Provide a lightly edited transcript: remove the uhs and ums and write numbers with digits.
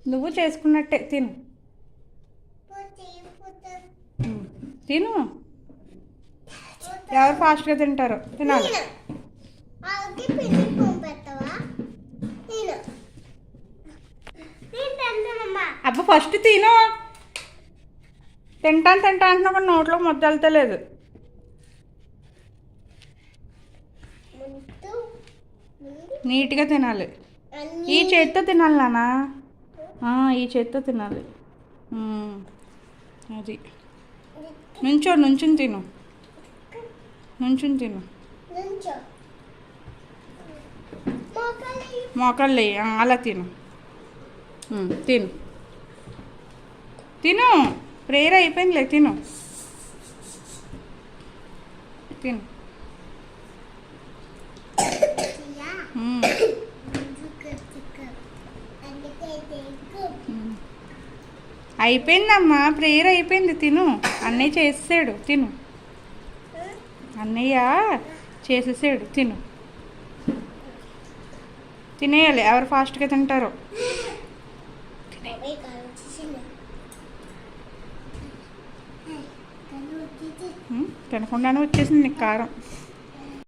నువ్వు చేసుకున్నట్టే తిను. తిను. ఎవరు ఫాస్ట్గా తింటారో తినాలి. అబ్బా ఫస్ట్ తిను. తింటాను అంటున్నా కూడా నోట్లో ముద్ద వెళ్తలేదు. నీట్గా తినాలి. ఈ చేత్తో తినాలి నాన్న. ఈ చేత్తో తినాలి. అది నుంచుని తిను. నుంచుని తిను. మోకాళ్ళు అలా తిను. తిను తిను. ప్రేయర్ అయిపోయిందిలే. తిను తిను. అయిపోయిందమ్మా, ప్రేయర్ అయిపోయింది. తిను. అన్నయ్య చేసేసాడు. తిను. అన్నయ్య చేసేసాడు. తిను. తినేయాలి. ఎవరు ఫాస్ట్గా తింటారో. తినకుండానే వచ్చేసింది నీకు కారం.